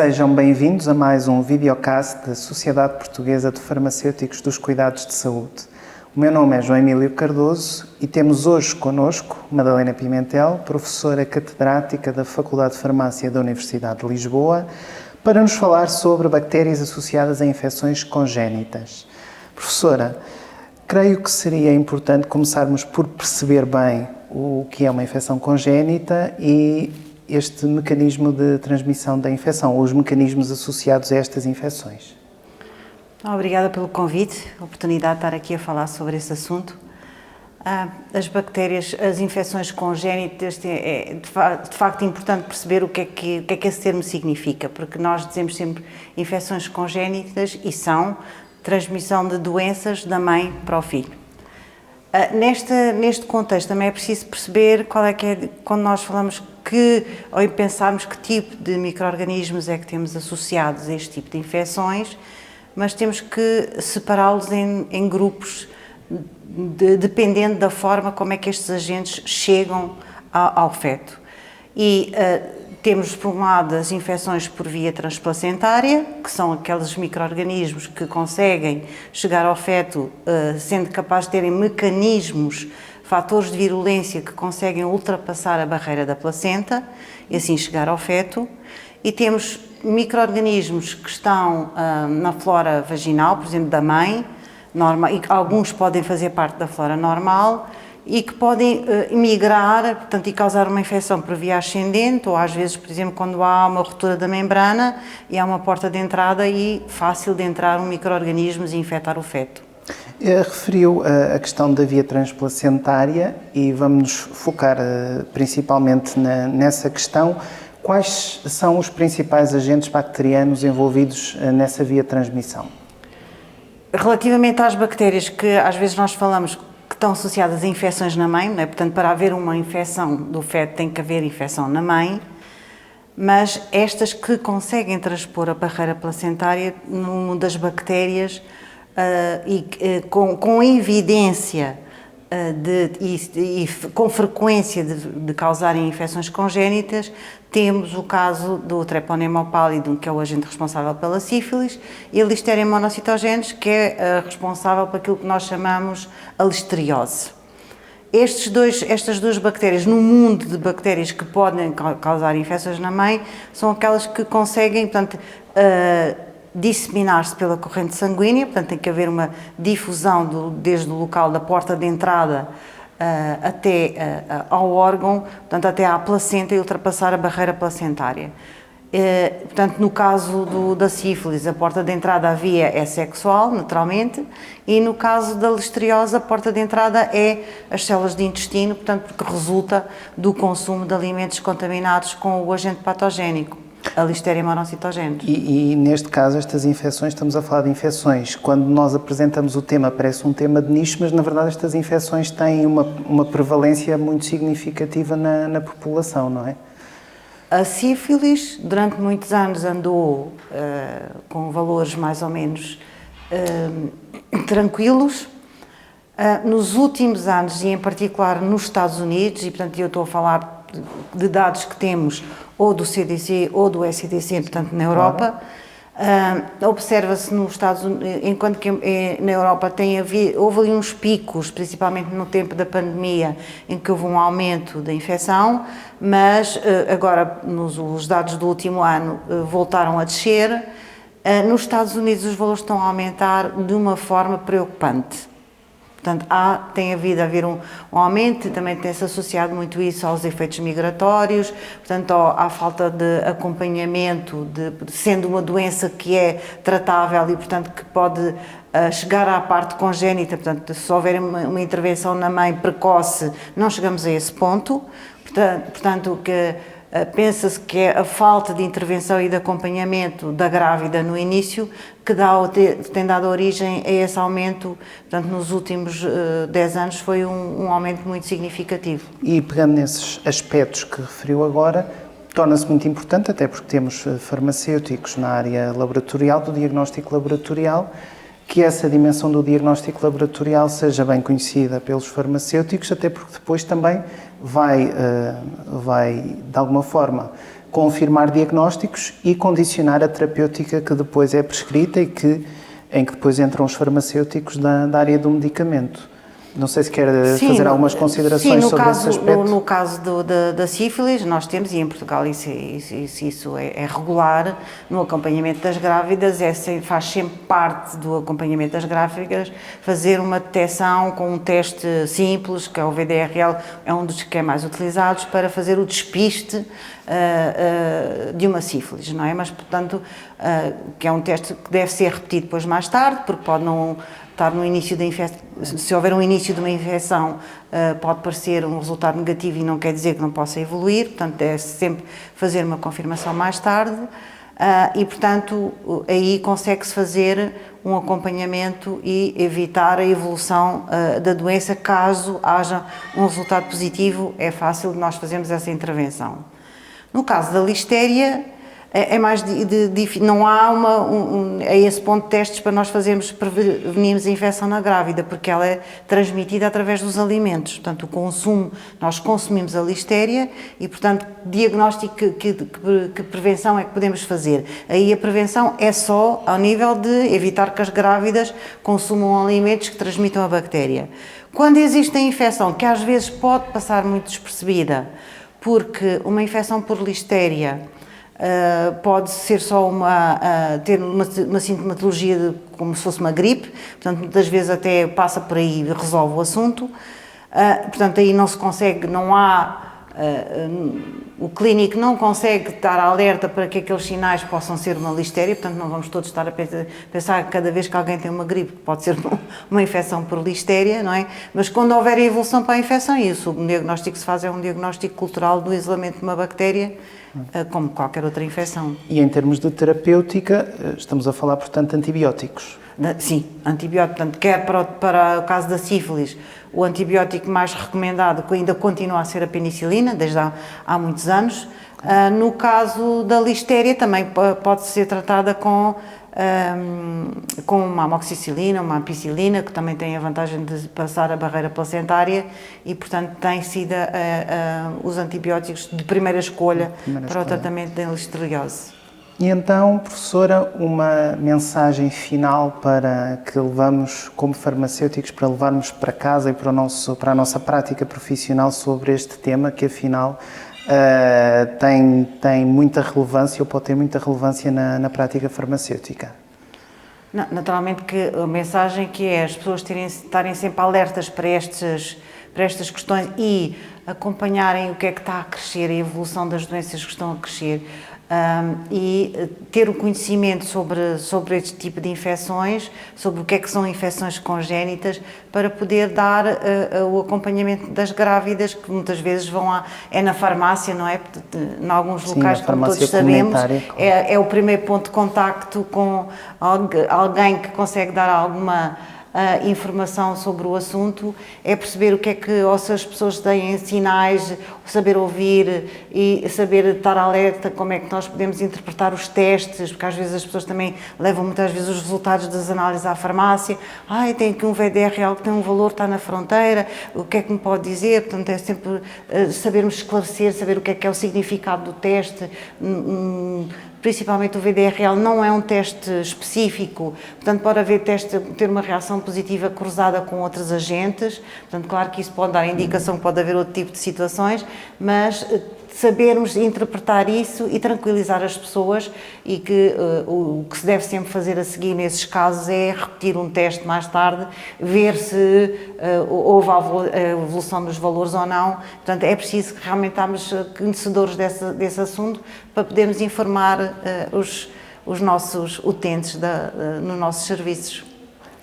Sejam bem-vindos a mais um videocast da Sociedade Portuguesa de Farmacêuticos dos Cuidados de Saúde. O meu nome é João Emílio Cardoso e temos hoje connosco Madalena Pimentel, professora catedrática da Faculdade de Farmácia da Universidade de Lisboa, para nos falar sobre bactérias associadas a infecções congénitas. Professora, creio que seria importante começarmos por perceber bem o que é uma infecção congénita e este mecanismo de transmissão da infecção, ou os mecanismos associados a estas infecções. Obrigada pelo convite, a oportunidade de estar aqui a falar sobre esse assunto. As bactérias, as infecções congénitas, é de facto importante perceber o que é que esse termo significa, porque nós dizemos sempre infecções congénitas e são transmissão de doenças da mãe para o filho. Neste contexto também é preciso perceber qual é que é, quando nós falamos ou pensarmos que tipo de micro-organismos é que temos associados a este tipo de infecções, mas temos que separá-los em grupos, dependendo da forma como é que estes agentes chegam ao feto. E temos, por um lado, as infecções por via transplacentária, que são aqueles micro-organismos que conseguem chegar ao feto sendo capazes de terem mecanismos, fatores de virulência que conseguem ultrapassar a barreira da placenta e assim chegar ao feto. E temos micro-organismos que estão na flora vaginal, por exemplo, da mãe, normal, e alguns podem fazer parte da flora normal e que podem migrar, portanto, e causar uma infecção por via ascendente, ou às vezes, por exemplo, quando há uma ruptura da membrana e há uma porta de entrada e fácil de entrar um micro-organismo e infectar o feto. Referiu a questão da via transplacentária e vamos nos focar principalmente nessa questão. Quais são os principais agentes bacterianos envolvidos nessa via de transmissão? Relativamente às bactérias que às vezes nós falamos que estão associadas a infecções na mãe, não é? Portanto, para haver uma infecção do feto tem que haver infecção na mãe, mas estas que conseguem transpor a barreira placentária, numa das bactérias com evidência e com frequência de causarem infecções congénitas, temos o caso do Treponema pallidum, que é o agente responsável pela sífilis, e a Listeria monocytogenes, que é responsável por aquilo que nós chamamos a listeriose. Estas duas bactérias, no mundo de bactérias que podem causar infecções na mãe, são aquelas que conseguem, portanto, disseminar-se pela corrente sanguínea, portanto tem que haver uma difusão desde o local da porta de entrada até ao órgão, portanto até à placenta e ultrapassar a barreira placentária. Portanto, no caso da sífilis, a porta de entrada, a via é sexual, naturalmente, e no caso da listeriose, a porta de entrada é as células de intestino, portanto, porque resulta do consumo de alimentos contaminados com o agente patogénico, a Listeria monocytogenes. E neste caso, estas infecções, estamos a falar de infecções. Quando nós apresentamos o tema, parece um tema de nicho, mas na verdade estas infecções têm uma prevalência muito significativa na população, não é? A sífilis, durante muitos anos, andou com valores mais ou menos tranquilos. Nos últimos anos, e em particular nos Estados Unidos, e portanto eu estou a falar de dados que temos ou do CDC ou do SCDC, portanto na Europa, observa-se nos Estados Unidos, enquanto que na Europa houve ali uns picos, principalmente no tempo da pandemia, em que houve um aumento da infecção, mas agora os dados do último ano voltaram a descer. Nos Estados Unidos os valores estão a aumentar de uma forma preocupante. Portanto, tem haver um aumento, também tem-se associado muito isso aos efeitos migratórios, portanto, à falta de acompanhamento, sendo uma doença que é tratável e, portanto, que pode chegar à parte congénita, portanto, se houver uma intervenção na mãe precoce, não chegamos a esse ponto, portanto, pensa-se que é a falta de intervenção e de acompanhamento da grávida no início que tem dado origem a esse aumento. Portanto, nos últimos 10 anos foi um aumento muito significativo. E pegando nesses aspectos que referiu agora, torna-se muito importante, até porque temos farmacêuticos na área laboratorial, do diagnóstico laboratorial, que essa dimensão do diagnóstico laboratorial seja bem conhecida pelos farmacêuticos, até porque depois também vai de alguma forma, confirmar diagnósticos e condicionar a terapêutica que depois é prescrita e em que depois entram os farmacêuticos da área do medicamento. Não sei se quer fazer algumas considerações sobre esse aspecto. No caso da sífilis, nós temos, e em Portugal isso é regular, no acompanhamento das grávidas, faz sempre parte do acompanhamento das grávidas, fazer uma detecção com um teste simples, que é o VDRL, é um dos que é mais utilizados, para fazer o despiste de uma sífilis, não é? Mas, portanto, que é um teste que deve ser repetido depois mais tarde, porque pode não estar no início da infecção. Se houver um início de uma infecção, pode parecer um resultado negativo e não quer dizer que não possa evoluir, portanto, deve sempre fazer uma confirmação mais tarde e, portanto, aí consegue-se fazer um acompanhamento e evitar a evolução da doença. Caso haja um resultado positivo, é fácil de nós fazermos essa intervenção. No caso da listéria, é mais difícil, não há a esse ponto de testes para nós prevenirmos a infecção na grávida, porque ela é transmitida através dos alimentos. Portanto, nós consumimos a listéria e, portanto, diagnóstico, que prevenção é que podemos fazer? Aí a prevenção é só ao nível de evitar que as grávidas consumam alimentos que transmitam a bactéria. Quando existe a infecção, que às vezes pode passar muito despercebida, porque uma infecção por listéria pode ser só ter uma sintomatologia como se fosse uma gripe, portanto, muitas vezes até passa por aí e resolve o assunto. Portanto, aí não se consegue, o clínico não consegue estar alerta para que aqueles sinais possam ser uma listéria, portanto, não vamos todos estar a pensar que cada vez que alguém tem uma gripe pode ser uma infecção por listéria, não é? Mas quando houver a evolução para a infecção, isso, o diagnóstico que se faz é um diagnóstico cultural do isolamento de uma bactéria, como qualquer outra infecção. E em termos de terapêutica, estamos a falar, portanto, de antibióticos. Sim, antibiótico, portanto, quer para o caso da sífilis, o antibiótico mais recomendado, que ainda continua a ser a penicilina, desde há muitos anos. No caso da listéria, também pode ser tratada com uma amoxicilina, uma ampicilina, que também tem a vantagem de passar a barreira placentária e, portanto, têm sido os antibióticos de primeira escolha para o tratamento da listeriose. E então, professora, uma mensagem final para que levamos como farmacêuticos, para levarmos para casa e para a nossa prática profissional sobre este tema, que afinal tem muita relevância ou pode ter muita relevância na prática farmacêutica. Naturalmente que a mensagem que é as pessoas estarem sempre alertas para estas questões e acompanharem o que é que está a crescer, a evolução das doenças que estão a crescer, e ter o conhecimento sobre este tipo de infecções, sobre o que é que são infecções congénitas, para poder dar o acompanhamento das grávidas, que muitas vezes é na farmácia, não é? Em alguns locais, como todos sabemos, é o primeiro ponto de contacto com alguém que consegue dar alguma informação sobre o assunto, é perceber o que é que, ou se as pessoas têm sinais, saber ouvir e saber estar alerta, como é que nós podemos interpretar os testes, porque às vezes as pessoas também levam muitas vezes os resultados das análises à farmácia, tem aqui um VDRL que tem um valor, está na fronteira, o que é que me pode dizer? Portanto, é sempre sabermos esclarecer, saber o que é o significado do teste. Principalmente o VDRL não é um teste específico, portanto pode haver ter uma reação positiva cruzada com outros agentes, portanto claro que isso pode dar indicação que pode haver outro tipo de situações, mas sabermos interpretar isso e tranquilizar as pessoas e que o que se deve sempre fazer a seguir nesses casos é repetir um teste mais tarde, ver se houve a evolução dos valores ou não. Portanto, é preciso que realmente estamos conhecedores desse assunto para podermos informar os nossos utentes nos nossos serviços.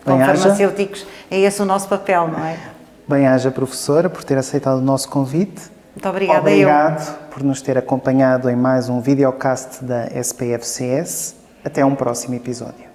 Como farmacêuticos, é esse o nosso papel, não é? Bem-aja, professora, por ter aceitado o nosso convite. Muito obrigada. Obrigado por nos ter acompanhado em mais um videocast da SPFCS. Até um próximo episódio.